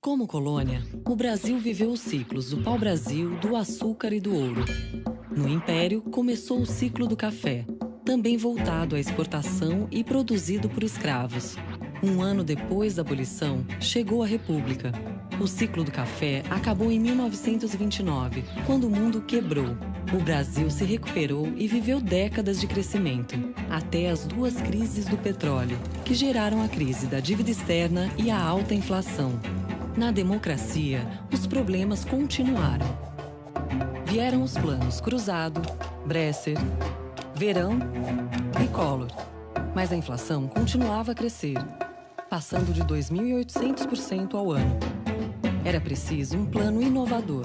Como colônia, o Brasil viveu os ciclos do pau-brasil, do açúcar e do ouro. No Império, começou o ciclo do café, também voltado à exportação e produzido por escravos. Um ano depois da abolição, chegou a República. O ciclo do café acabou em 1929, quando o mundo quebrou. O Brasil se recuperou e viveu décadas de crescimento, até as duas crises do petróleo, que geraram a crise da dívida externa e a alta inflação. Na democracia, os problemas continuaram. Vieram os planos Cruzado, Bresser, Verão e Collor. Mas a inflação continuava a crescer, passando de 2.800% ao ano. Era preciso um plano inovador.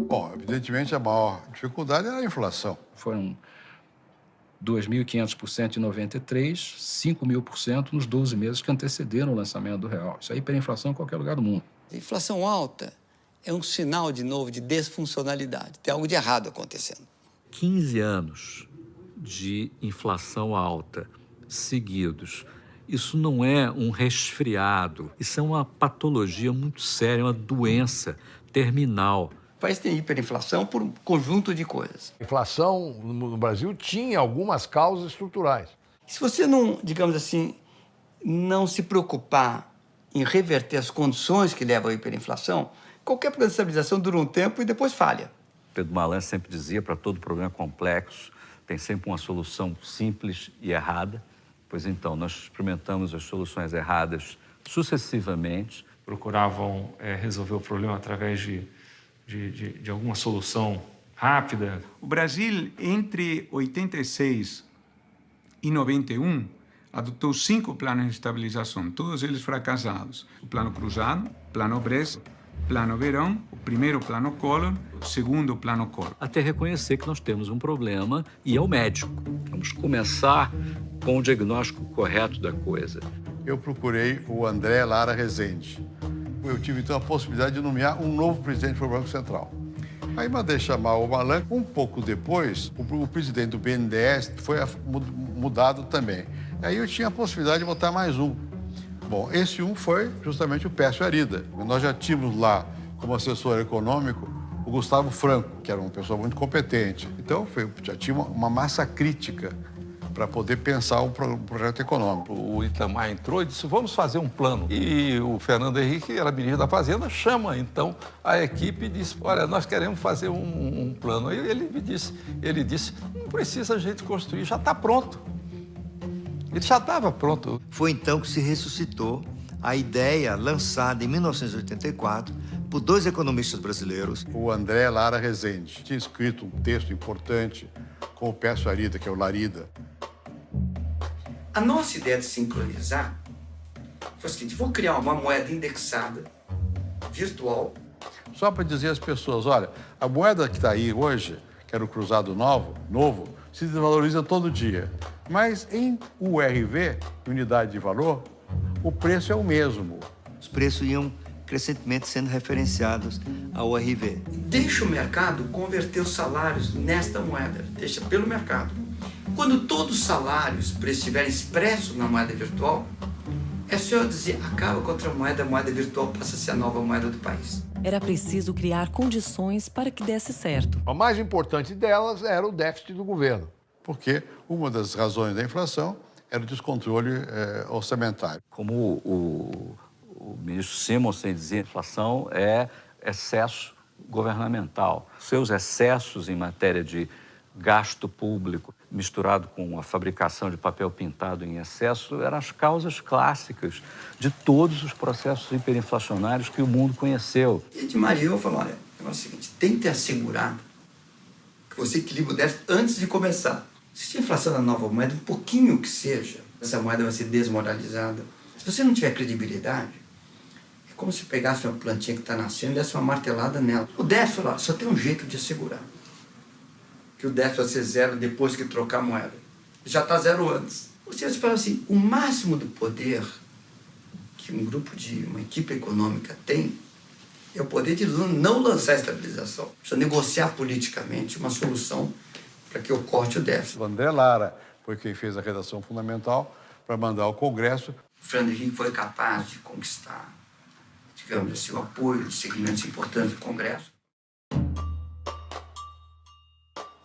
Bom, evidentemente a maior dificuldade era a inflação. Foram 2.500% em 93, 5.000% nos 12 meses que antecederam o lançamento do real. Isso é hiperinflação em qualquer lugar do mundo. A inflação alta é um sinal, de novo, de desfuncionalidade. Tem algo de errado acontecendo. 15 anos de inflação alta seguidos. Isso não é um resfriado, isso é uma patologia muito séria, uma doença terminal. O país tem hiperinflação por um conjunto de coisas. A inflação no Brasil tinha algumas causas estruturais. Se você não, digamos assim, não se preocupar em reverter as condições que levam à hiperinflação, qualquer plano de estabilização dura um tempo e depois falha. Pedro Malan sempre dizia, para todo problema complexo, tem sempre uma solução simples e errada. Pois então, nós experimentamos as soluções erradas sucessivamente. Procuravam resolver o problema através de alguma solução rápida. O Brasil, entre 86 e 91, adotou 5 planos de estabilização, todos eles fracassados. O Plano Cruzado, Plano Bresser, Plano Verão, o primeiro Plano Collor, o segundo Plano Collor. Até reconhecer que nós temos um problema e é o médico. Vamos começar com o diagnóstico correto da coisa. Eu procurei o André Lara Rezende. Eu tive, então, a possibilidade de nomear um novo presidente para o Banco Central. Aí mandei chamar o Malan. Um pouco depois, o presidente do BNDES foi mudado também. Aí eu tinha a possibilidade de botar mais um. Bom, esse um foi justamente o Pércio Arida. Nós já tínhamos lá, como assessor econômico, o Gustavo Franco, que era uma pessoa muito competente. Então, já tinha uma massa crítica para poder pensar um projeto econômico. O Itamar entrou e disse, vamos fazer um plano. E o Fernando Henrique, era ministro da Fazenda, chama, então, a equipe e disse, olha, nós queremos fazer um plano. Aí ele disse, não precisa a gente construir, já está pronto. Ele já estava pronto. Foi então que se ressuscitou a ideia lançada em 1984 por 2 economistas brasileiros. O André Lara Rezende tinha escrito um texto importante com o Pércio Arida, que é o Larida. A nossa ideia de sincronizar foi o seguinte, vou criar uma moeda indexada, virtual. Só para dizer às pessoas, olha, a moeda que está aí hoje, que era o Cruzado novo, se desvaloriza todo dia. Mas em URV, unidade de valor, o preço é o mesmo. Os preços iam crescentemente sendo referenciados ao URV. Deixa o mercado converter os salários nesta moeda, deixa pelo mercado. Quando todos os salários estiverem expressos na moeda virtual, é só eu dizer, acaba com outra moeda, a moeda virtual passa a ser a nova moeda do país. Era preciso criar condições para que desse certo. A mais importante delas era o déficit do governo. Porque uma das razões da inflação era o descontrole orçamentário. Como o ministro Simonsen dizia, inflação é excesso governamental. Seus excessos em matéria de gasto público, misturado com a fabricação de papel pintado em excesso, eram as causas clássicas de todos os processos hiperinflacionários que o mundo conheceu. E de Maria eu falo, olha, é o seguinte, tente assegurar que você equilibre o déficit antes de começar. Se a inflação da nova moeda, um pouquinho que seja, essa moeda vai ser desmoralizada. Se você não tiver credibilidade, é como se pegasse uma plantinha que está nascendo e desse uma martelada nela. O déficit, só tem um jeito de assegurar que o déficit vai ser zero depois que trocar a moeda. Já está zero antes. Ou seja, você fala assim, o máximo do poder que um grupo uma equipe econômica tem é o poder de não lançar a estabilização. Precisa negociar politicamente uma solução para que ocorra o déficit. O André Lara, foi quem fez a redação fundamental para mandar ao Congresso. O Fernando Henrique foi capaz de conquistar, digamos assim, o apoio de segmentos importantes do Congresso.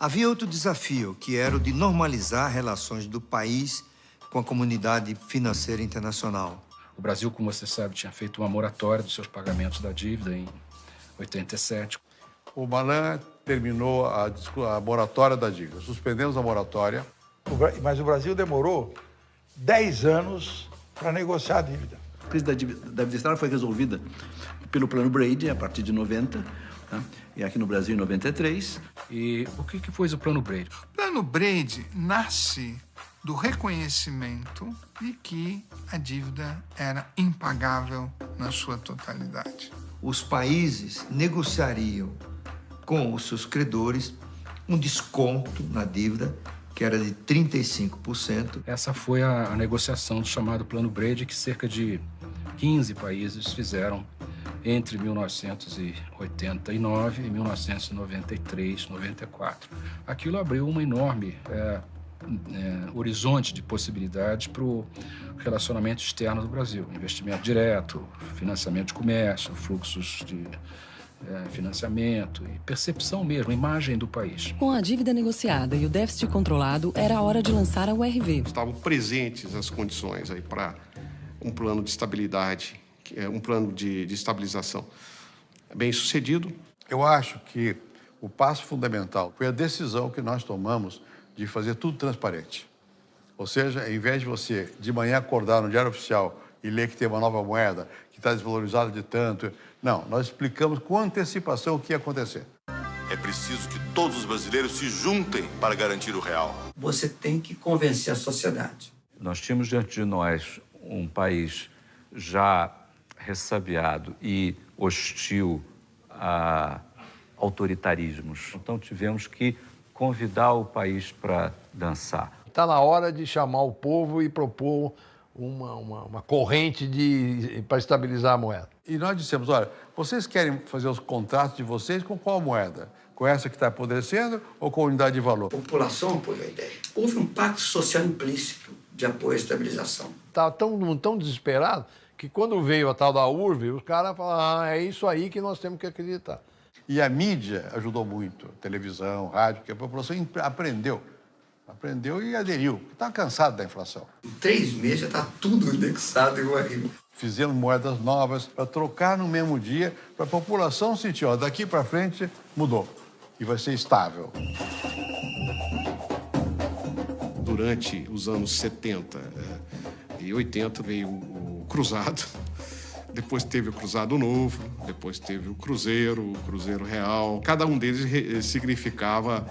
Havia outro desafio, que era o de normalizar relações do país com a comunidade financeira internacional. O Brasil, como você sabe, tinha feito uma moratória dos seus pagamentos da dívida em 87. O Malan terminou a moratória da dívida. Suspendemos a moratória. Mas o Brasil demorou 10 anos para negociar a dívida. A crise da dívida externa foi resolvida pelo Plano Brady, a partir de 90, tá? E aqui no Brasil em 93. E o que foi o Plano Brady? O Plano Brady nasce do reconhecimento de que a dívida era impagável na sua totalidade. Os países negociariam com os seus credores um desconto na dívida que era de 35%. Essa foi a negociação do chamado Plano Brady, que cerca de 15 países fizeram entre 1989 e 1993, 94. Aquilo abriu uma enorme horizonte de possibilidades para o relacionamento externo do Brasil. Investimento direto, financiamento de comércio, fluxos de financiamento e percepção mesmo, imagem do país. Com a dívida negociada e o déficit controlado, era a hora de lançar a URV. Estavam presentes as condições aí para um plano de estabilidade, um plano de estabilização bem sucedido. Eu acho que o passo fundamental foi a decisão que nós tomamos de fazer tudo transparente. Ou seja, ao invés de você de manhã acordar no Diário Oficial e ler que tem uma nova moeda, que está desvalorizada de tanto, não, nós explicamos com antecipação o que ia acontecer. É preciso que todos os brasileiros se juntem para garantir o real. Você tem que convencer a sociedade. Nós tínhamos diante de nós um país já ressabiado e hostil a autoritarismos. Então tivemos que convidar o país para dançar. Está na hora de chamar o povo e propor uma corrente para estabilizar a moeda. E nós dissemos, olha, vocês querem fazer os contratos de vocês com qual moeda? Com essa que está apodrecendo ou com a unidade de valor? A população apoiou a ideia. Houve um pacto social implícito de apoio à estabilização. Estava tão desesperado que quando veio a tal da URV, os caras falaram, é isso aí que nós temos que acreditar. E a mídia ajudou muito, televisão, rádio, que a população aprendeu e aderiu. Está cansado da inflação. Em 3 meses já está tudo indexado igual aquilo. Fizemos moedas novas para trocar no mesmo dia, para a população sentir, ó, daqui para frente mudou e vai ser estável. Durante os anos 70 e 80 veio o Cruzado, depois teve o Cruzado Novo, depois teve o Cruzeiro Real. Cada um deles significava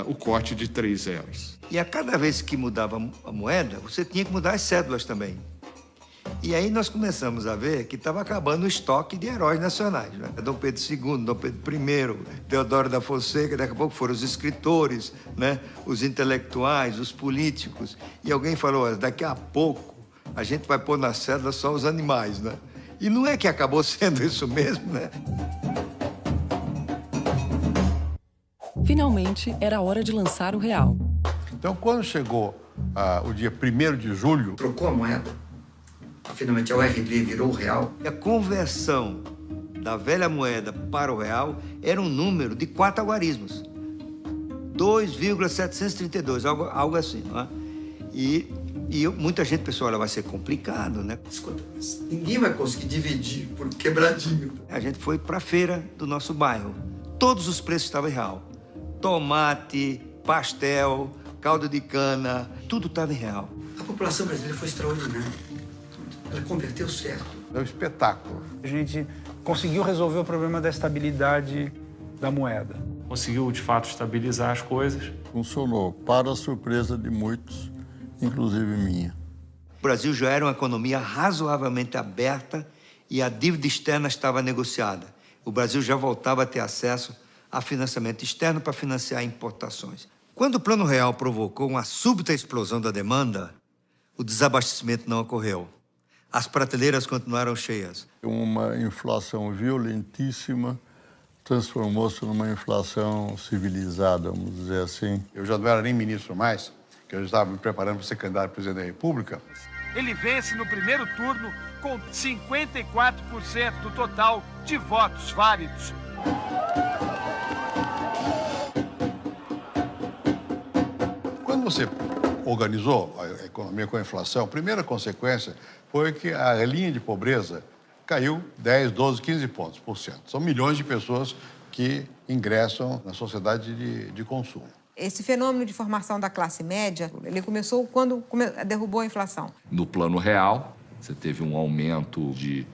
o corte de 3 zeros. E a cada vez que mudava a moeda, você tinha que mudar as cédulas também. E aí nós começamos a ver que estava acabando o estoque de heróis nacionais, né? Dom Pedro II, Dom Pedro I, Deodoro da Fonseca, daqui a pouco foram os escritores, né? Os intelectuais, os políticos. E alguém falou, olha, daqui a pouco a gente vai pôr na cédula só os animais, né? E não é que acabou sendo isso mesmo, né? Finalmente, era hora de lançar o real. Então, quando chegou o dia 1º de julho... Trocou a moeda. Finalmente, a URV virou o real. A conversão da velha moeda para o real era um número de 4 algarismos. 2,732, algo assim, né? E muita gente pensou, olha, vai ser complicado, né? Escuta, ninguém vai conseguir dividir por quebradinho. A gente foi para a feira do nosso bairro. Todos os preços estavam em real. Tomate, pastel, caldo de cana, tudo estava em real. A população brasileira foi extraordinária. Ela converteu certo. É um espetáculo. A gente conseguiu resolver o problema da estabilidade da moeda. Conseguiu, de fato, estabilizar as coisas. Funcionou, para a surpresa de muitos, inclusive minha. O Brasil já era uma economia razoavelmente aberta e a dívida externa estava negociada. O Brasil já voltava a ter acesso a financiamento externo para financiar importações. Quando o Plano Real provocou uma súbita explosão da demanda, o desabastecimento não ocorreu. As prateleiras continuaram cheias. Uma inflação violentíssima transformou-se numa inflação civilizada, vamos dizer assim. Eu já não era nem ministro mais, que eu estava me preparando para ser candidato a presidente da República. Ele vence no primeiro turno com 54% do total de votos válidos. Quando você organizou a economia com a inflação, a primeira consequência foi que a linha de pobreza caiu 10, 12, 15 pontos por cento. São milhões de pessoas que ingressam na sociedade de consumo. Esse fenômeno de formação da classe média, ele começou quando derrubou a inflação. No plano real, você teve um aumento de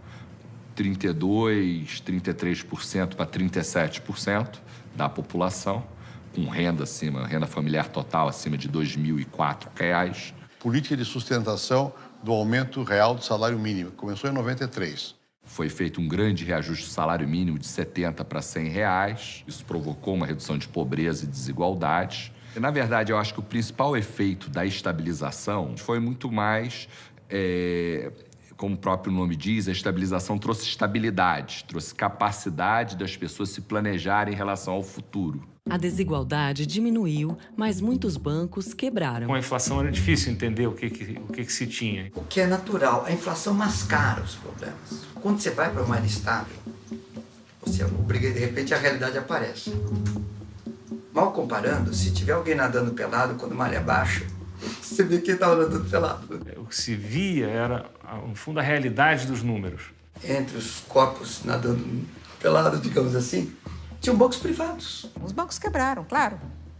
32%, 33% para 37% da população, com renda familiar total acima de R$ 2.004. Política de sustentação do aumento real do salário mínimo, que começou em 93. Foi feito um grande reajuste do salário mínimo de R$ 70 para R$ 100. Isso provocou uma redução de pobreza e desigualdades. E, na verdade, eu acho que o principal efeito da estabilização foi muito mais, como o próprio nome diz, a estabilização trouxe estabilidade, trouxe capacidade das pessoas se planejarem em relação ao futuro. A desigualdade diminuiu, mas muitos bancos quebraram. Com a inflação era difícil entender o que se tinha. O que é natural, a inflação mascara os problemas. Quando você vai para uma moeda estável, você obriga e de repente a realidade aparece. Mal comparando, se tiver alguém nadando pelado quando a maré baixa, você vê quem está nadando pelado. O que se via era, no fundo, a realidade dos números. Entre os corpos nadando pelados, digamos assim, tinham bancos privados. Os bancos quebraram, claro.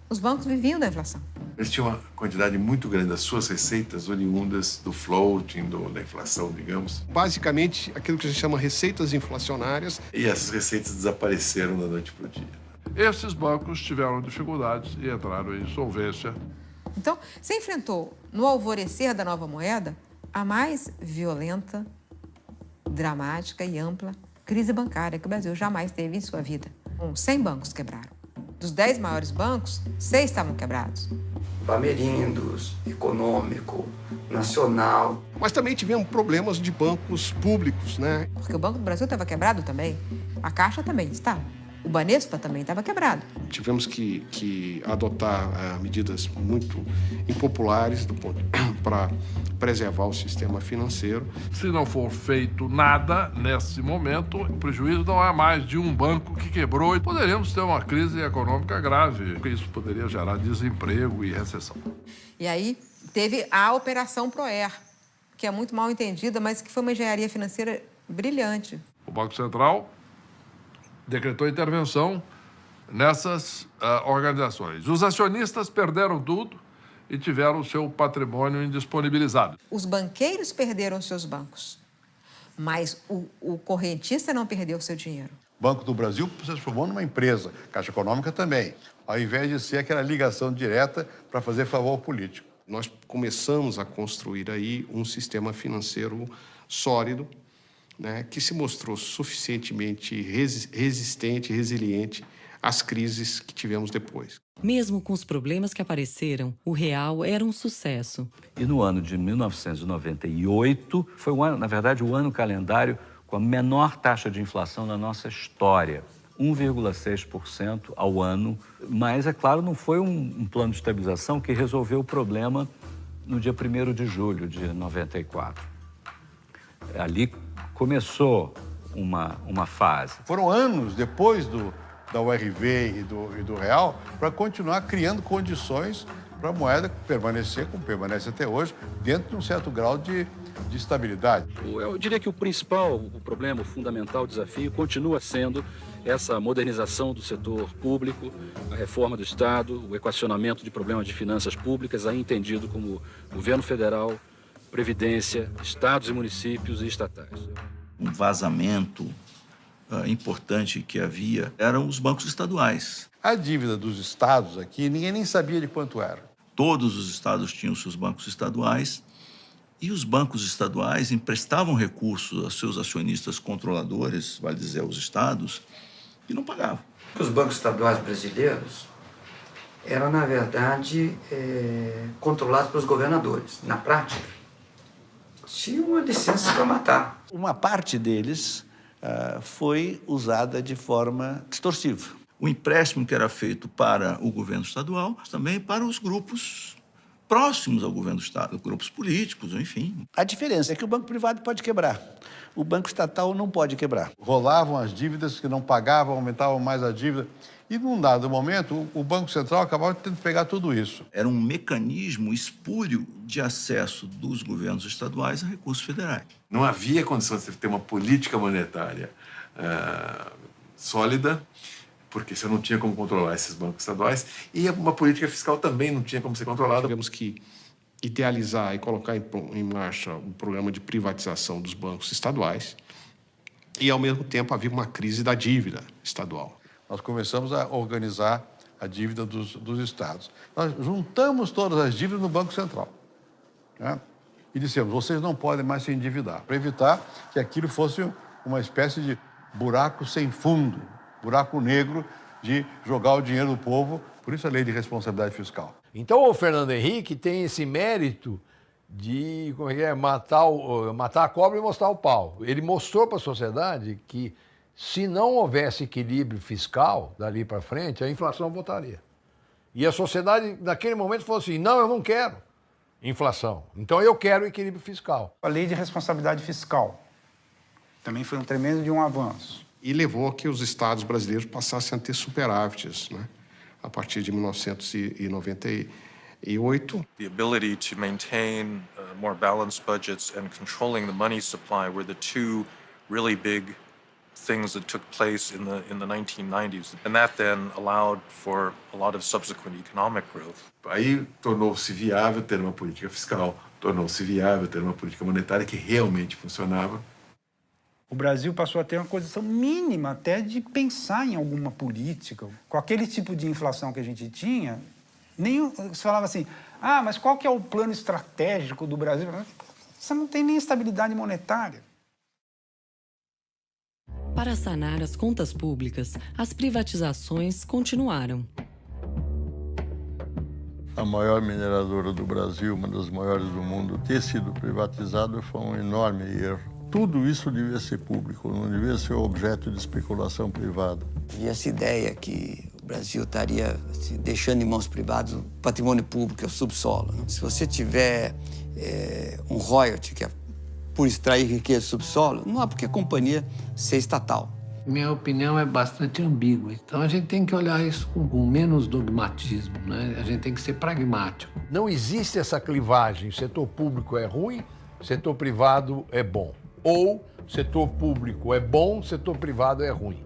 Os bancos viviam da inflação. Eles tinham uma quantidade muito grande das suas receitas oriundas do floating, da inflação, digamos. Basicamente, aquilo que a gente chama receitas inflacionárias. E essas receitas desapareceram da noite para o dia. Esses bancos tiveram dificuldades e entraram em insolvência. Então, você enfrentou, no alvorecer da nova moeda, a mais violenta, dramática e ampla crise bancária que o Brasil jamais teve em sua vida. 100 bancos quebraram. Dos 10 maiores bancos, 6 estavam quebrados. Bamerindos, Econômico, Nacional. Mas também tivemos problemas de bancos públicos, né? Porque o Banco do Brasil estava quebrado também. A Caixa também estava. O Banespa também estava quebrado. Tivemos que adotar medidas muito impopulares para preservar o sistema financeiro. Se não for feito nada nesse momento, o prejuízo não é mais de um banco que quebrou e poderíamos ter uma crise econômica grave. Isso poderia gerar desemprego e recessão. E aí teve a Operação Proer, que é muito mal entendida, mas que foi uma engenharia financeira brilhante. O Banco Central decretou intervenção nessas organizações. Os acionistas perderam tudo e tiveram o seu patrimônio indisponibilizado. Os banqueiros perderam seus bancos, mas o correntista não perdeu o seu dinheiro. O Banco do Brasil se transformou numa empresa, Caixa Econômica também, ao invés de ser aquela ligação direta para fazer favor político. Nós começamos a construir aí um sistema financeiro sólido, né, que se mostrou suficientemente resistente, resiliente às crises que tivemos depois. Mesmo com os problemas que apareceram, o real era um sucesso. E no ano de 1998, foi na verdade, o ano calendário com a menor taxa de inflação da nossa história. 1,6% ao ano. Mas, é claro, não foi um plano de estabilização que resolveu o problema no dia 1º de julho de 94. Ali começou uma fase. Foram anos depois da URV e do real para continuar criando condições para a moeda permanecer, como permanece até hoje, dentro de um certo grau de estabilidade. Eu diria que o problema, o fundamental desafio continua sendo essa modernização do setor público, a reforma do Estado, o equacionamento de problemas de finanças públicas, aí entendido como governo federal, Previdência, estados e municípios e estatais. Um vazamento importante que havia eram os bancos estaduais. A dívida dos estados aqui, ninguém nem sabia de quanto era. Todos os estados tinham seus bancos estaduais e os bancos estaduais emprestavam recursos aos seus acionistas controladores, vale dizer, aos estados, e não pagavam. Os bancos estaduais brasileiros eram, na verdade, controlados pelos governadores. Na prática, tinham uma licença para matar. Uma parte deles foi usada de forma distorsiva. O empréstimo que era feito para o governo estadual, também para os grupos próximos ao governo do Estado, grupos políticos, enfim. A diferença é que o banco privado pode quebrar. O banco estatal não pode quebrar. Rolavam as dívidas que não pagavam, aumentavam mais a dívida. E, num dado momento, o Banco Central acabava tendo que pegar tudo isso. Era um mecanismo espúrio de acesso dos governos estaduais a recursos federais. Não havia condição de ter uma política monetária sólida, porque você não tinha como controlar esses bancos estaduais, e uma política fiscal também não tinha como ser controlada. Tivemos que idealizar e colocar em marcha um programa de privatização dos bancos estaduais e, ao mesmo tempo, havia uma crise da dívida estadual. Nós começamos a organizar a dívida dos estados. Nós juntamos todas as dívidas no Banco Central, né? E dissemos, vocês não podem mais se endividar, para evitar que aquilo fosse uma espécie de buraco sem fundo, buraco negro de jogar o dinheiro do povo, por isso a lei de responsabilidade fiscal. Então o Fernando Henrique tem esse mérito de matar a cobra e mostrar o pau. Ele mostrou para a sociedade que se não houvesse equilíbrio fiscal dali para frente, a inflação voltaria. E a sociedade, naquele momento, falou assim, não, eu não quero inflação, então eu quero equilíbrio fiscal. A lei de responsabilidade fiscal também foi um tremendo de um avanço. E levou a que os estados brasileiros passassem a ter superávites, né? A partir de 1998. The ability to maintain more balanced budgets and controlling the money supply were the two really big things that took place in the 1990s. And that then allowed for a lot of subsequent economic growth. Aí tornou-se viável ter uma política fiscal, tornou-se viável ter uma política monetária que realmente funcionava. O Brasil passou a ter uma condição mínima até de pensar em alguma política. Com aquele tipo de inflação que a gente tinha, você falava assim, mas qual que é o plano estratégico do Brasil? Você não tem nem estabilidade monetária. Para sanar as contas públicas, as privatizações continuaram. A maior mineradora do Brasil, uma das maiores do mundo, ter sido privatizada foi um enorme erro. Tudo isso devia ser público, não devia ser objeto de especulação privada. E essa ideia que o Brasil estaria deixando em mãos privadas o patrimônio público, é o subsolo. Né? Se você tiver um royalty, que é por extrair riqueza do subsolo, não há por que a companhia ser estatal. Minha opinião é bastante ambígua, então a gente tem que olhar isso com menos dogmatismo, né? A gente tem que ser pragmático. Não existe essa clivagem, setor público é ruim, setor privado é bom. Ou setor público é bom, setor privado é ruim.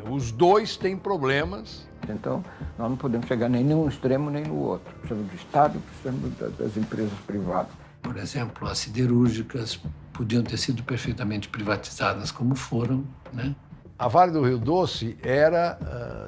Os dois têm problemas. Então, nós não podemos chegar nem num extremo nem no outro. Precisamos do Estado, precisamos das empresas privadas. Por exemplo, as siderúrgicas podiam ter sido perfeitamente privatizadas como foram, né? A Vale do Rio Doce era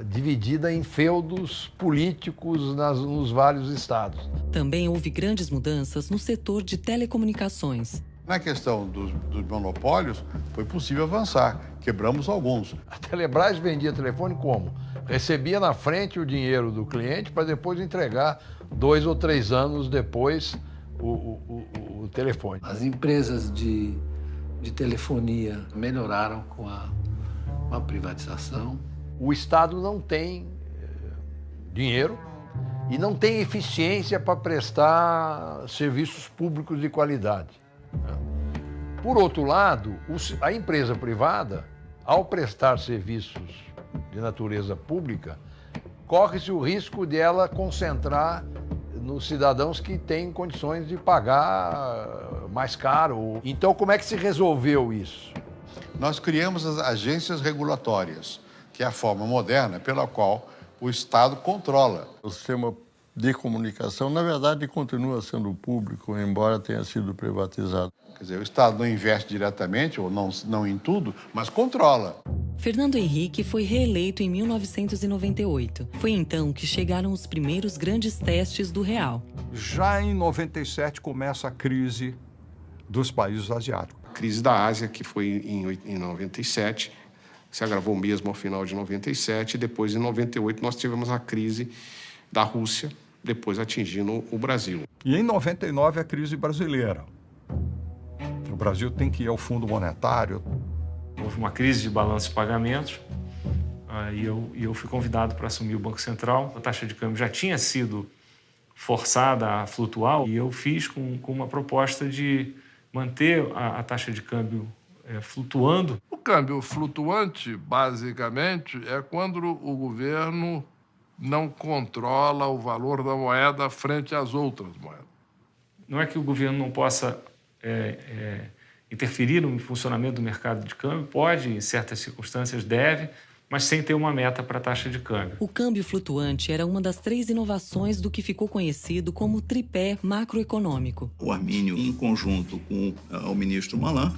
dividida em feudos políticos nos vários estados. Também houve grandes mudanças no setor de telecomunicações. Na questão dos monopólios, foi possível avançar. Quebramos alguns. A Telebrás vendia telefone como? Recebia na frente o dinheiro do cliente para depois entregar 2 ou 3 anos depois o telefone. As empresas de telefonia melhoraram com a privatização. O Estado não tem dinheiro e não tem eficiência para prestar serviços públicos de qualidade. Por outro lado, a empresa privada, ao prestar serviços de natureza pública, corre-se o risco de ela concentrar nos cidadãos que têm condições de pagar mais caro. Então, como é que se resolveu isso? Nós criamos as agências regulatórias, que é a forma moderna pela qual o Estado controla. O sistema de comunicação, na verdade, continua sendo público, embora tenha sido privatizado. Quer dizer, o Estado não investe diretamente, ou não em tudo, mas controla. Fernando Henrique foi reeleito em 1998. Foi então que chegaram os primeiros grandes testes do real. Já em 97 começa a crise dos países asiáticos. A crise da Ásia, que foi em 97, se agravou mesmo ao final de 97, e depois, em 98, nós tivemos a crise da Rússia, depois atingindo o Brasil. E em 99, a crise brasileira. O Brasil tem que ir ao Fundo Monetário. Houve uma crise de balanço de pagamentos e eu fui convidado para assumir o Banco Central. A taxa de câmbio já tinha sido forçada a flutuar, e eu fiz com uma proposta de manter a taxa de câmbio flutuando. O câmbio flutuante, basicamente, é quando o governo não controla o valor da moeda frente às outras moedas. Não é que o governo não possa interferir no funcionamento do mercado de câmbio, pode, em certas circunstâncias, deve, mas sem ter uma meta para a taxa de câmbio. O câmbio flutuante era uma das 3 inovações do que ficou conhecido como tripé macroeconômico. O Armínio, em conjunto com o ministro Malan,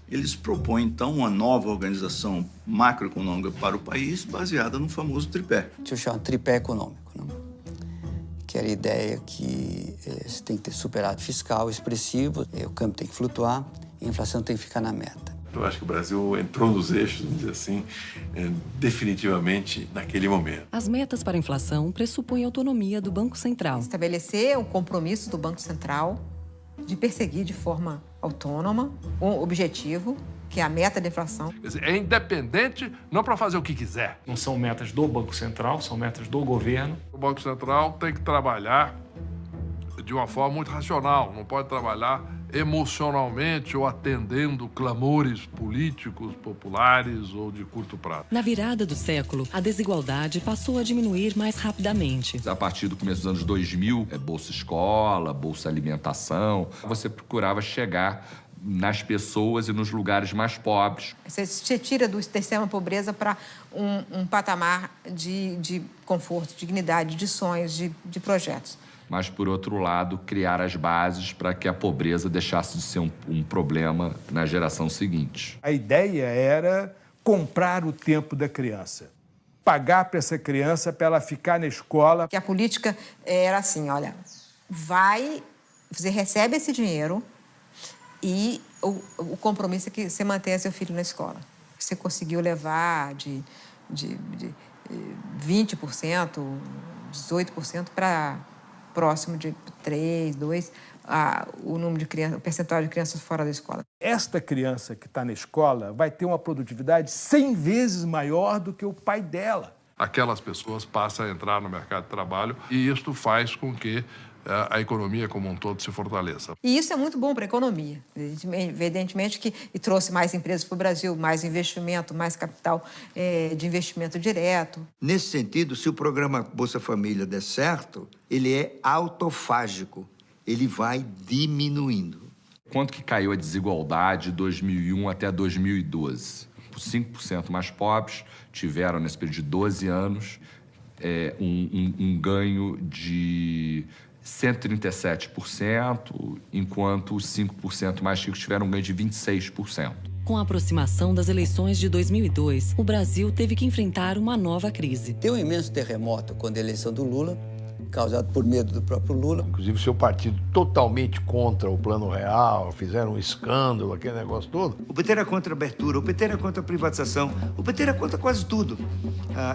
eles propõem, então, uma nova organização macroeconômica para o país, baseada no famoso tripé. Isso chama tripé econômico, né? Que era a ideia que você tem que ter superávit fiscal expressivo, o câmbio tem que flutuar e a inflação tem que ficar na meta. Eu acho que o Brasil entrou nos eixos, vamos dizer assim, definitivamente naquele momento. As metas para a inflação pressupõem a autonomia do Banco Central. Estabelecer o compromisso do Banco Central de perseguir de forma autônoma um objetivo, que é a meta da inflação. Quer dizer, é independente, não para fazer o que quiser. Não são metas do Banco Central, são metas do governo. O Banco Central tem que trabalhar de uma forma muito racional, não pode trabalhar emocionalmente ou atendendo clamores políticos, populares ou de curto prazo. Na virada do século, a desigualdade passou a diminuir mais rapidamente. A partir do começo dos anos 2000, Bolsa Escola, Bolsa Alimentação, você procurava chegar nas pessoas e nos lugares mais pobres. Você tira da extrema pobreza para um patamar de conforto, dignidade, de sonhos, de projetos. Mas, por outro lado, criar as bases para que a pobreza deixasse de ser um problema na geração seguinte. A ideia era comprar o tempo da criança, pagar para essa criança para ela ficar na escola. Que a política era assim, olha, você recebe esse dinheiro e o compromisso é que você mantenha seu filho na escola. Você conseguiu levar de 20%, 18% para próximo de 3, 2, o número de crianças, o percentual de crianças fora da escola. Esta criança que está na escola vai ter uma produtividade 100 vezes maior do que o pai dela. Aquelas pessoas passam a entrar no mercado de trabalho e isto faz com que a economia como um todo se fortaleça. E isso é muito bom para a economia. Evidentemente que trouxe mais empresas para o Brasil, mais investimento, mais capital de investimento direto. Nesse sentido, se o programa Bolsa Família der certo, ele é autofágico, ele vai diminuindo. Quanto que caiu a desigualdade de 2001 até 2012? Os 5% mais pobres tiveram, nesse período de 12 anos, um ganho de 137%, enquanto os 5% mais ricos tiveram um ganho de 26%. Com a aproximação das eleições de 2002, o Brasil teve que enfrentar uma nova crise. Tem um imenso terremoto quando a eleição do Lula, causado por medo do próprio Lula. Inclusive, seu partido totalmente contra o Plano Real, fizeram um escândalo, aquele negócio todo. O PT era contra a abertura, o PT era contra a privatização, o PT era contra quase tudo.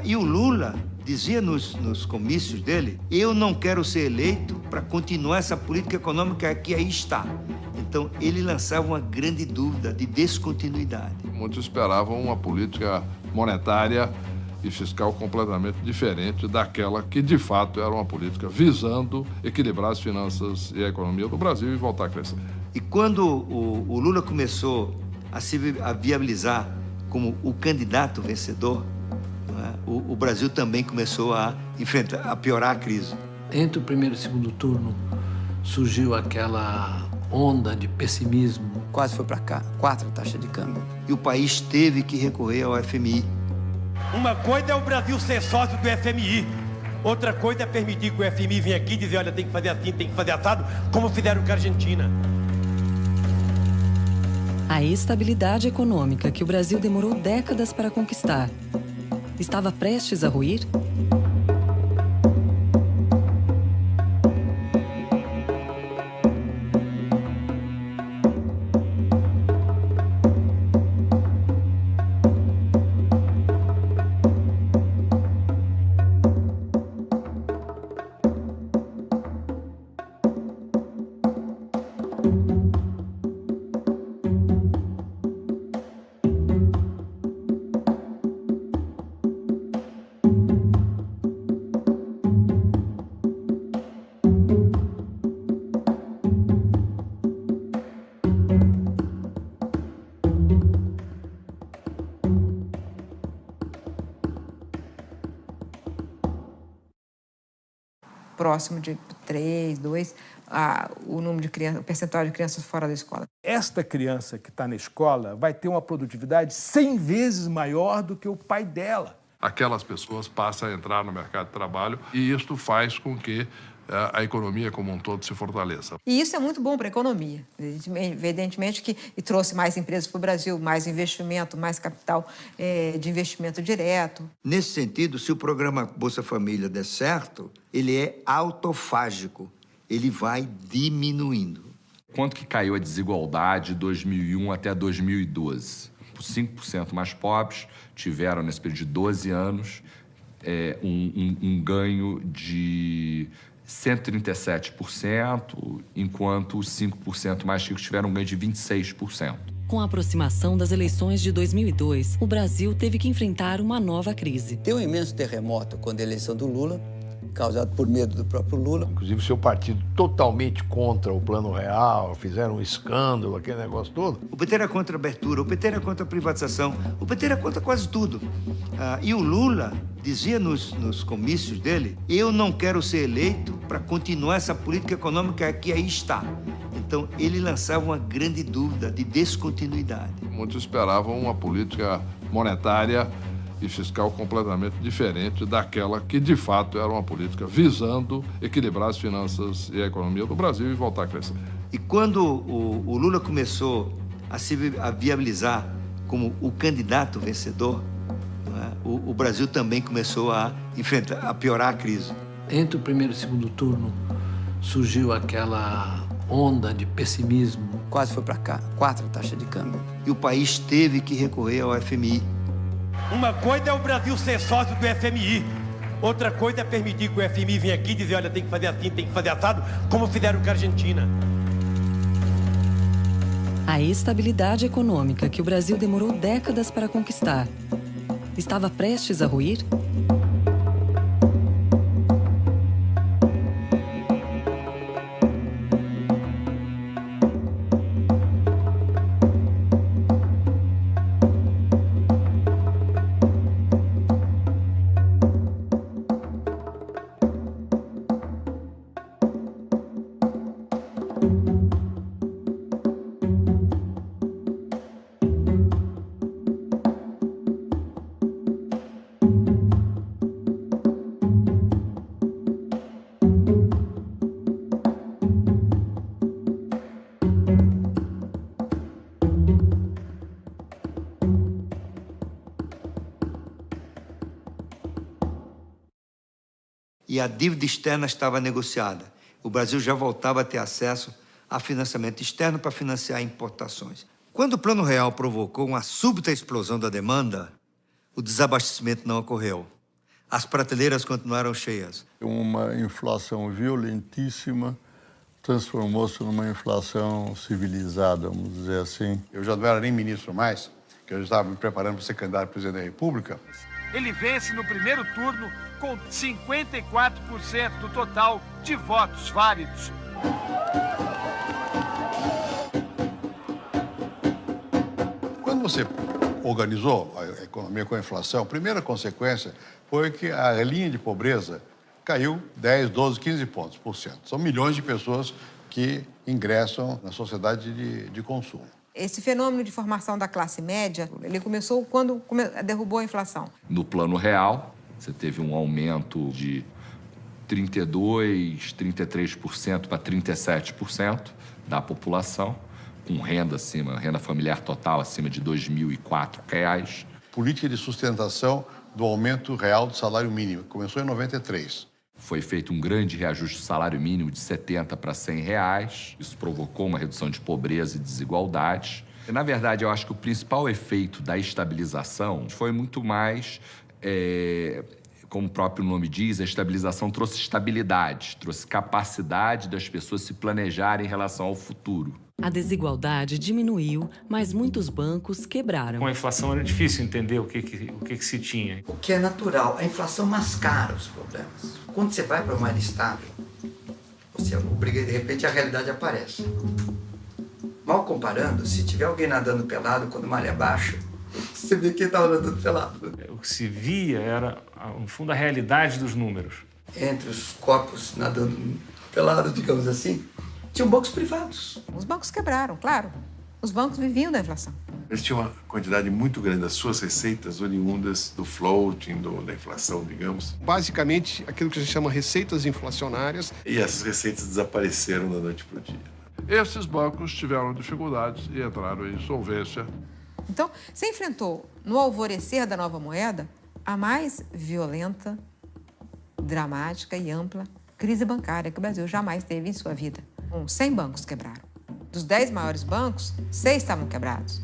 E o Lula dizia nos comícios dele, eu não quero ser eleito para continuar essa política econômica que aí está. Então, ele lançava uma grande dúvida de descontinuidade. Muitos esperavam uma política monetária e fiscal completamente diferente daquela que, de fato, era uma política visando equilibrar as finanças e a economia do Brasil e voltar a crescer. E quando o Lula começou a se viabilizar como o candidato vencedor, o Brasil também começou a piorar a crise. Entre o primeiro e o segundo turno, surgiu aquela onda de pessimismo. Quase foi para cá, 4 taxa de câmbio. E o país teve que recorrer ao FMI. Uma coisa é o Brasil ser sócio do FMI. Outra coisa é permitir que o FMI venha aqui e dizer, olha, tem que fazer assim, tem que fazer assado, como fizeram com a Argentina. A estabilidade econômica que o Brasil demorou décadas para conquistar estava prestes a ruir? próximo de 3, 2, o número de crianças, o percentual de crianças fora da escola. Esta criança que está na escola vai ter uma produtividade 100 vezes maior do que o pai dela. Aquelas pessoas passam a entrar no mercado de trabalho e isto faz com que a economia como um todo se fortaleça. E isso é muito bom para a economia. Evidentemente que trouxe mais empresas para o Brasil, mais investimento, mais capital de investimento direto. Nesse sentido, se o programa Bolsa Família der certo, ele é autofágico. Ele vai diminuindo. Quanto que caiu a desigualdade de 2001 até 2012? Os 5% mais pobres tiveram, nesse período de 12 anos, um ganho de 137%, enquanto os 5% mais ricos tiveram um ganho de 26%. Com a aproximação das eleições de 2002, o Brasil teve que enfrentar uma nova crise. Tem um imenso terremoto quando a eleição do Lula, causado por medo do próprio Lula. Inclusive, seu partido totalmente contra o Plano Real, fizeram um escândalo, aquele negócio todo. O PT era contra a abertura, o PT era contra a privatização, o PT era contra quase tudo. E o Lula dizia nos comícios dele, eu não quero ser eleito para continuar essa política econômica que aí está. Então, ele lançava uma grande dúvida de descontinuidade. Muitos esperavam uma política monetária e fiscal completamente diferente daquela que, de fato, era uma política visando equilibrar as finanças e a economia do Brasil e voltar a crescer. E quando o Lula começou a se viabilizar como o candidato vencedor, o Brasil também começou a piorar a crise. Entre o primeiro e o segundo turno, surgiu aquela onda de pessimismo. Quase foi para cá, 4 taxa de câmbio. E o país teve que recorrer ao FMI. Uma coisa é o Brasil ser sócio do FMI. Outra coisa é permitir que o FMI venha aqui e dizer, olha, tem que fazer assim, tem que fazer assado, como fizeram com a Argentina. A estabilidade econômica que o Brasil demorou décadas para conquistar estava prestes a ruir? E a dívida externa estava negociada. O Brasil já voltava a ter acesso a financiamento externo para financiar importações. Quando o Plano Real provocou uma súbita explosão da demanda, o desabastecimento não ocorreu. As prateleiras continuaram cheias. Uma inflação violentíssima transformou-se numa inflação civilizada, vamos dizer assim. Eu já não era nem ministro mais, que eu já estava me preparando para ser candidato a presidente da República. Ele vence no primeiro turno com 54% do total de votos válidos. Quando você organizou a economia com a inflação, a primeira consequência foi que a linha de pobreza caiu 10, 12, 15 pontos por cento. São milhões de pessoas que ingressam na sociedade de consumo. Esse fenômeno de formação da classe média, ele começou quando derrubou a inflação. No Plano Real, você teve um aumento de 32%, 33% para 37% da população, com renda familiar total acima de R$ 2.004. Política de sustentação do aumento real do salário mínimo, que começou em 93. Foi feito um grande reajuste do salário mínimo de R$ 70 para R$ 100. Isso provocou uma redução de pobreza e desigualdade. E, na verdade, eu acho que o principal efeito da estabilização foi muito mais, como o próprio nome diz, a estabilização trouxe estabilidade, trouxe capacidade das pessoas se planejarem em relação ao futuro. A desigualdade diminuiu, mas muitos bancos quebraram. Com a inflação era difícil entender o que se tinha. O que é natural, a inflação mascara os problemas. Quando você vai para uma área estável, você obriga, de repente a realidade aparece. Mal comparando, se tiver alguém nadando pelado quando a maré baixa, você vê quem estava nadando pelado. O que se via era, no fundo, a realidade dos números. Entre os corpos nadando pelados, digamos assim, tinham bancos privados. Os bancos quebraram, claro. Os bancos viviam da inflação. Eles tinham uma quantidade muito grande das suas receitas oriundas do floating, da inflação, digamos. Basicamente, aquilo que a gente chama receitas inflacionárias. E essas receitas desapareceram da noite para o dia. Esses bancos tiveram dificuldades e entraram em insolvência. Então, você enfrentou, no alvorecer da nova moeda, a mais violenta, dramática e ampla crise bancária que o Brasil jamais teve em sua vida. 100 bancos quebraram. Dos 10 maiores bancos, 6 estavam quebrados.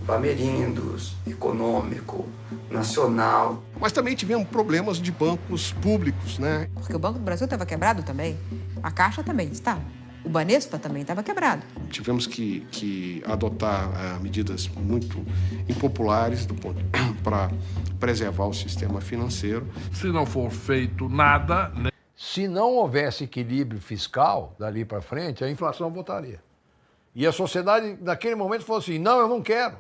Bamerindos, Econômico, Nacional. Mas também tivemos problemas de bancos públicos, né? Porque o Banco do Brasil estava quebrado também. A Caixa também estava. O Banespa também estava quebrado. Tivemos que adotar medidas muito impopulares para preservar o sistema financeiro. Se não for feito nada, né? Se não houvesse equilíbrio fiscal dali para frente, a inflação voltaria. E a sociedade, naquele momento, falou assim, não, eu não quero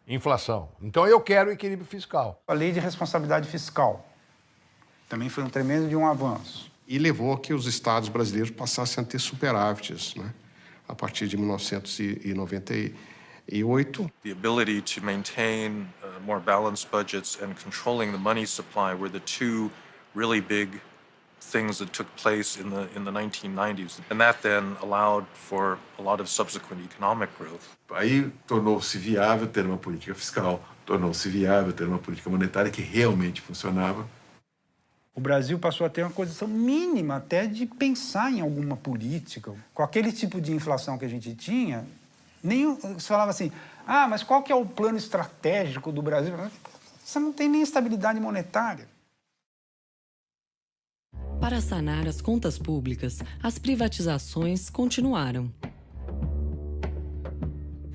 inflação. Então, eu quero equilíbrio fiscal. A lei de responsabilidade fiscal também foi um tremendo de um avanço. E levou a que os estados brasileiros passassem a ter superávites, né? A partir de 1998. The ability to maintain more balanced budgets and controlling the money supply were the two really big things that took place in the 1990s. And that then allowed for a lot of subsequent economic growth. Aí tornou-se viável ter uma política fiscal, tornou-se viável ter uma política monetária que realmente funcionava. O Brasil passou a ter uma condição mínima até de pensar em alguma política. Com aquele tipo de inflação que a gente tinha, você falava assim, mas qual que é o plano estratégico do Brasil? Você não tem nem estabilidade monetária. Para sanar as contas públicas, as privatizações continuaram.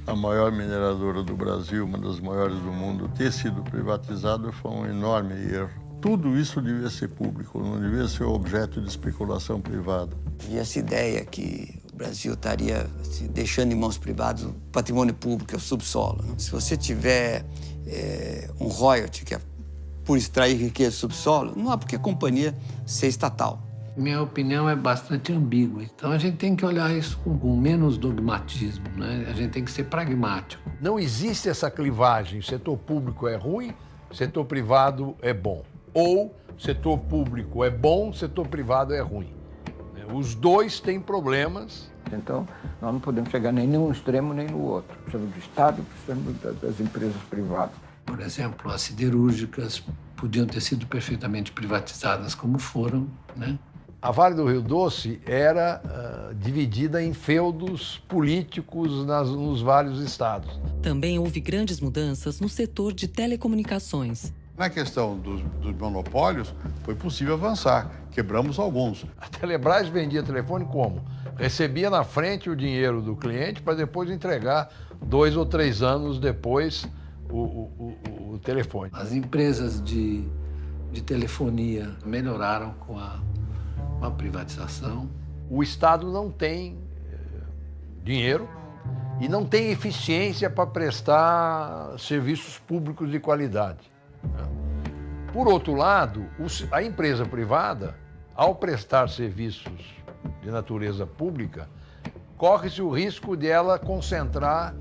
A maior mineradora do Brasil, uma das maiores do mundo, ter sido privatizada foi um enorme erro. Tudo isso devia ser público, não devia ser objeto de especulação privada. E essa ideia que o Brasil estaria deixando em mãos privadas o patrimônio público, o subsolo. Né? Se você tiver um royalty, que é por extrair riqueza do subsolo, não há por que a companhia ser estatal. Minha opinião é bastante ambígua, então a gente tem que olhar isso com menos dogmatismo, né? A gente tem que ser pragmático. Não existe essa clivagem, setor público é ruim, setor privado é bom. Ou setor público é bom, setor privado é ruim. Os dois têm problemas. Então, nós não podemos chegar nem num extremo nem no outro. Precisamos do Estado, precisamos das empresas privadas. Por exemplo, as siderúrgicas podiam ter sido perfeitamente privatizadas como foram, né? A Vale do Rio Doce era dividida em feudos políticos nos vários estados. Também houve grandes mudanças no setor de telecomunicações. Na questão dos monopólios, foi possível avançar. Quebramos alguns. A Telebrás vendia telefone como? Recebia na frente o dinheiro do cliente para depois entregar 2 ou 3 anos depois o telefone. As empresas de telefonia melhoraram com a privatização. O Estado não tem dinheiro e não tem eficiência para prestar serviços públicos de qualidade. Por outro lado, a empresa privada, ao prestar serviços de natureza pública, corre-se o risco de ela concentrar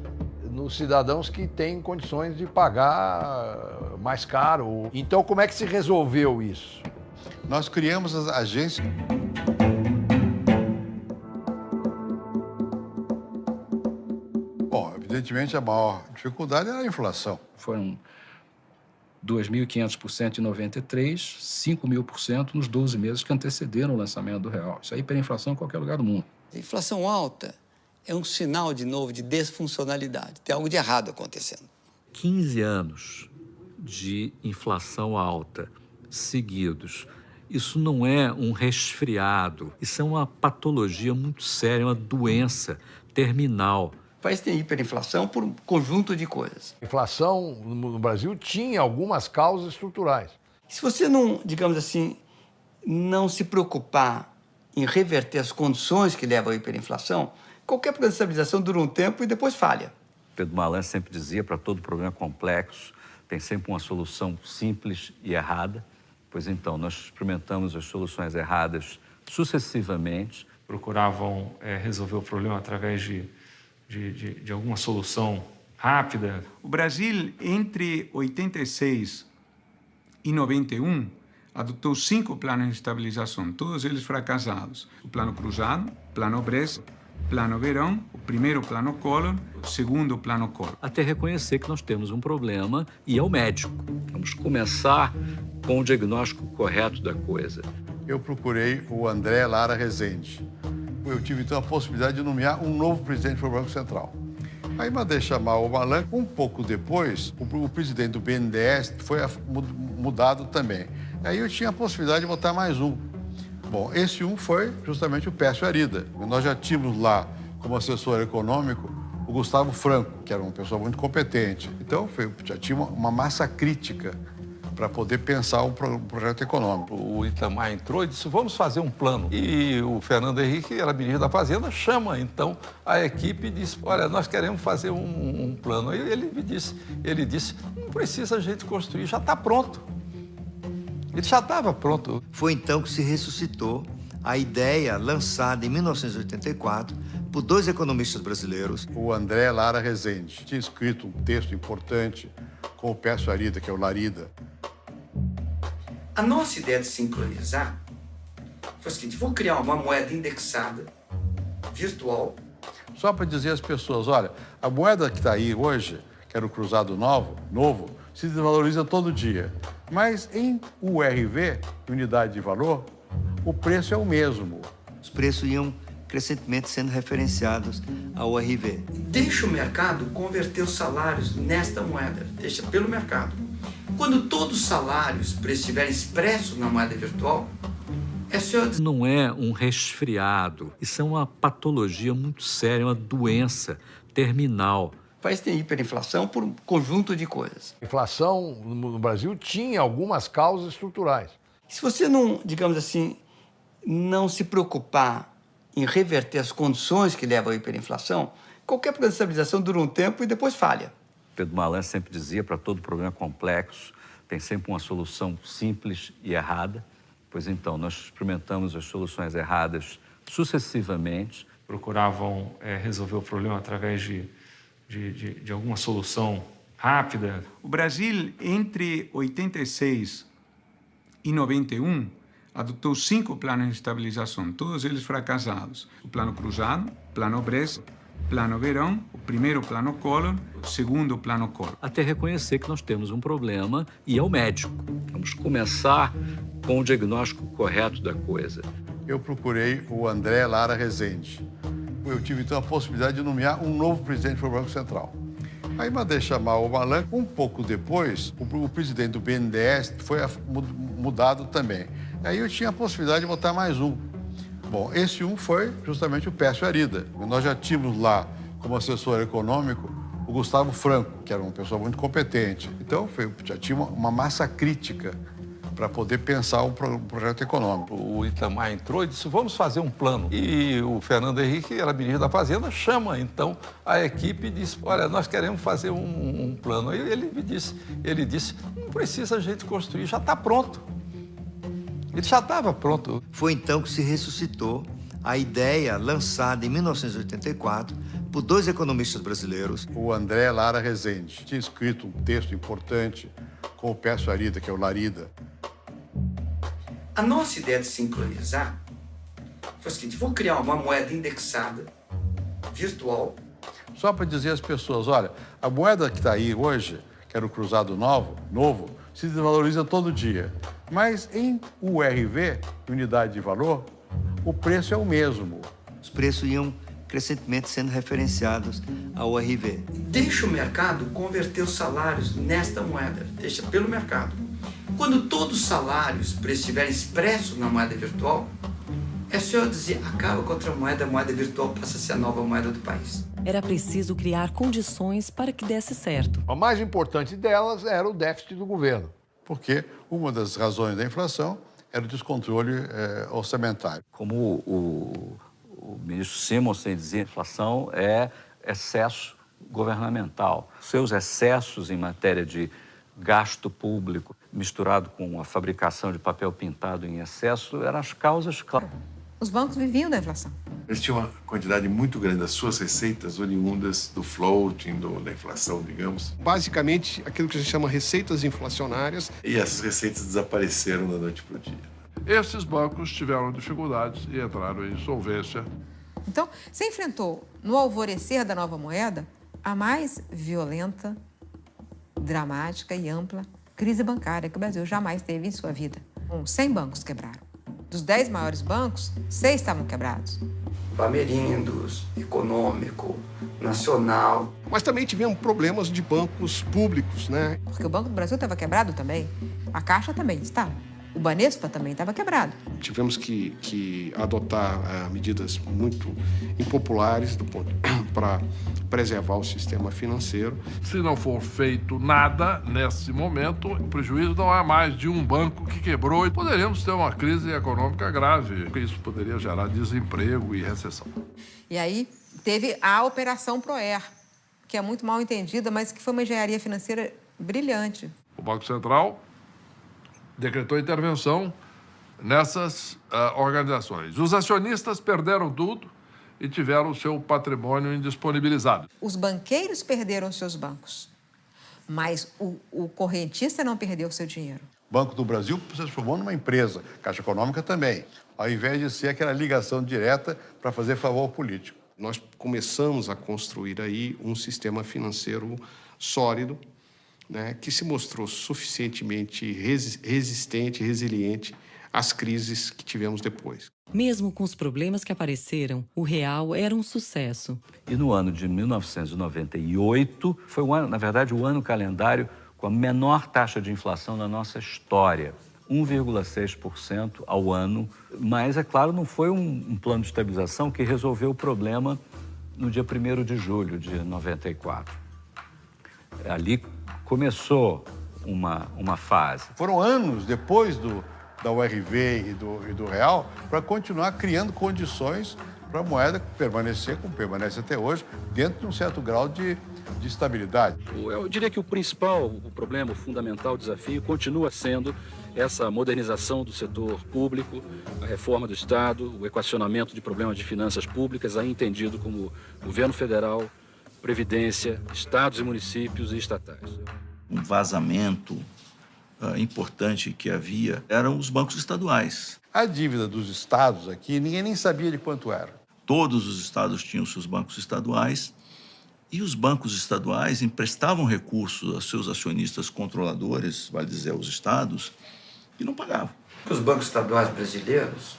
nos cidadãos que têm condições de pagar mais caro. Então, como é que se resolveu isso? Nós criamos as agências. Bom, evidentemente a maior dificuldade era a inflação. Foram 2.500% em 93, 5.000% nos 12 meses que antecederam o lançamento do real. Isso é hiperinflação em qualquer lugar do mundo. A inflação alta é um sinal, de novo, de desfuncionalidade. Tem algo de errado acontecendo. 15 anos de inflação alta seguidos. Isso não é um resfriado, isso é uma patologia muito séria, uma doença terminal. O país tem hiperinflação por um conjunto de coisas. A inflação no Brasil tinha algumas causas estruturais. Se você não, digamos assim, não se preocupar em reverter as condições que levam à hiperinflação, qualquer plano de estabilização dura um tempo e depois falha. Pedro Malan sempre dizia, para todo problema complexo, tem sempre uma solução simples e errada. Pois então, nós experimentamos as soluções erradas sucessivamente. Procuravam resolver o problema através de alguma solução rápida. O Brasil, entre 86 e 91, adotou 5 planos de estabilização, todos eles fracassados. O Plano Cruzado, Plano Brest, Plano Verão, o primeiro Plano Collor, o segundo Plano Collor. Até reconhecer que nós temos um problema e ir ao médico. Vamos começar com o diagnóstico correto da coisa. Eu procurei o André Lara Rezende. Eu tive, então, a possibilidade de nomear um novo presidente para o Banco Central. Aí mandei chamar o Malan. Um pouco depois, o presidente do BNDES foi mudado também. Aí eu tinha a possibilidade de botar mais um. Bom, esse um foi justamente o Pécio Arida. Nós já tínhamos lá, como assessor econômico, o Gustavo Franco, que era uma pessoa muito competente. Então, já tinha uma massa crítica para poder pensar um projeto econômico. O Itamar entrou e disse, vamos fazer um plano. E o Fernando Henrique, era ministro da Fazenda, chama então a equipe e diz, olha, nós queremos fazer um plano. Aí ele disse, não precisa a gente construir, já está pronto. Ele já estava pronto. Foi então que se ressuscitou a ideia lançada em 1984 por 2 economistas brasileiros. O André Lara Rezende tinha escrito um texto importante com o Pécio Arida, que é o Larida. A nossa ideia de sincronizar foi o seguinte, vou criar uma moeda indexada, virtual. Só para dizer às pessoas, olha, a moeda que está aí hoje, que era o cruzado novo, se desvaloriza todo dia. Mas em URV, unidade de valor, o preço é o mesmo. Os preços iam crescentemente sendo referenciados ao URV. Deixa o mercado converter os salários nesta moeda, deixa pelo mercado. Quando todos os salários estiverem expressos na moeda virtual, não é um resfriado, isso é uma patologia muito séria, uma doença terminal. O país tem hiperinflação por um conjunto de coisas. A inflação no Brasil tinha algumas causas estruturais. Se você não, digamos assim, não se preocupar em reverter as condições que levam à hiperinflação, qualquer plano de estabilização dura um tempo e depois falha. Pedro Malan sempre dizia, para todo problema complexo, tem sempre uma solução simples e errada. Pois então, nós experimentamos as soluções erradas sucessivamente. Procuravam resolver o problema através de alguma solução rápida. O Brasil, entre 86 e 91, adotou 5 planos de estabilização, todos eles fracassados. O Plano Cruzado, Plano Brest, Plano Verão, o primeiro Plano Collor, o segundo Plano Collor. Até reconhecer que nós temos um problema e ir ao médico. Vamos começar com o diagnóstico correto da coisa. Eu procurei o André Lara Rezende. Eu tive, então, a possibilidade de nomear um novo presidente para o Banco Central. Aí mandei chamar o Malan. Um pouco depois, o presidente do BNDES foi mudado também. Aí eu tinha a possibilidade de botar mais um. Bom, esse um foi justamente o Pécio Arida. Nós já tínhamos lá, como assessor econômico, o Gustavo Franco, que era uma pessoa muito competente. Então, já tinha uma massa crítica para poder pensar um projeto econômico. O Itamar entrou e disse, vamos fazer um plano. E o Fernando Henrique, era ministro da Fazenda, chama então a equipe e diz, olha, nós queremos fazer um plano. Aí ele disse, não precisa a gente construir, já está pronto. Ele já estava pronto. Foi então que se ressuscitou a ideia lançada em 1984 por 2 economistas brasileiros. O André Lara Rezende tinha escrito um texto importante com o Pécio Arida, que é o Larida. A nossa ideia de sincronizar foi o seguinte, vou criar uma moeda indexada, virtual. Só para dizer às pessoas, olha, a moeda que está aí hoje, que era o cruzado novo, se desvaloriza todo dia. Mas em URV, unidade de valor, o preço é o mesmo. Os preços iam crescentemente sendo referenciados ao URV. Deixa o mercado converter os salários nesta moeda, deixa pelo mercado. Quando todos os salários estiverem expressos na moeda virtual, é só eu dizer, acaba com outra moeda, a moeda virtual passa a ser a nova moeda do país. Era preciso criar condições para que desse certo. A mais importante delas era o déficit do governo. Porque uma das razões da inflação era o descontrole orçamentário. Como o ministro Simonsen dizia, a inflação é excesso governamental. Seus excessos em matéria de gasto público misturado com a fabricação de papel pintado em excesso eram as causas claras. Os bancos viviam da inflação. Eles tinham uma quantidade muito grande das suas receitas oriundas do floating, da inflação, digamos. Basicamente, aquilo que a gente chama receitas inflacionárias. E essas receitas desapareceram da noite para o dia. Esses bancos tiveram dificuldades e entraram em insolvência. Então, se enfrentou, no alvorecer da nova moeda, a mais violenta, dramática e ampla crise bancária que o Brasil jamais teve em sua vida. 100 bancos quebraram. Dos 10 maiores bancos, 6 estavam quebrados. Bamerindos, Econômico, Nacional. Mas também tivemos problemas de bancos públicos, né? Porque o Banco do Brasil estava quebrado também. A Caixa também estava. O Banespa também estava quebrado. Tivemos que adotar medidas muito impopulares para preservar o sistema financeiro. Se não for feito nada nesse momento, o prejuízo não é mais de um banco que quebrou e poderíamos ter uma crise econômica grave. Isso poderia gerar desemprego e recessão. E aí teve a Operação Proer, que é muito mal entendida, mas que foi uma engenharia financeira brilhante. O Banco Central decretou intervenção nessas organizações. Os acionistas perderam tudo e tiveram o seu patrimônio indisponibilizado. Os banqueiros perderam seus bancos, mas o correntista não perdeu seu dinheiro. O Banco do Brasil se transformou numa empresa, Caixa Econômica também, ao invés de ser aquela ligação direta para fazer favor político. Nós começamos a construir aí um sistema financeiro sólido, né, que se mostrou suficientemente resistente, resiliente às crises que tivemos depois. Mesmo com os problemas que apareceram, o real era um sucesso. E no ano de 1998, foi na verdade, o ano calendário com a menor taxa de inflação na nossa história. 1,6% ao ano. Mas, é claro, não foi um plano de estabilização que resolveu o problema no dia 1º de julho de 94. Ali começou uma fase. Foram anos depois da URV e do real para continuar criando condições para a moeda permanecer, como permanece até hoje, dentro de um certo grau de estabilidade. Eu diria que o problema, o fundamental desafio continua sendo essa modernização do setor público, a reforma do Estado, o equacionamento de problemas de finanças públicas, aí entendido como governo federal, Previdência, estados e municípios e estatais. Um vazamento importante que havia eram os bancos estaduais. A dívida dos estados aqui, ninguém nem sabia de quanto era. Todos os estados tinham seus bancos estaduais e os bancos estaduais emprestavam recursos aos seus acionistas controladores, vale dizer, aos estados, e não pagavam. Os bancos estaduais brasileiros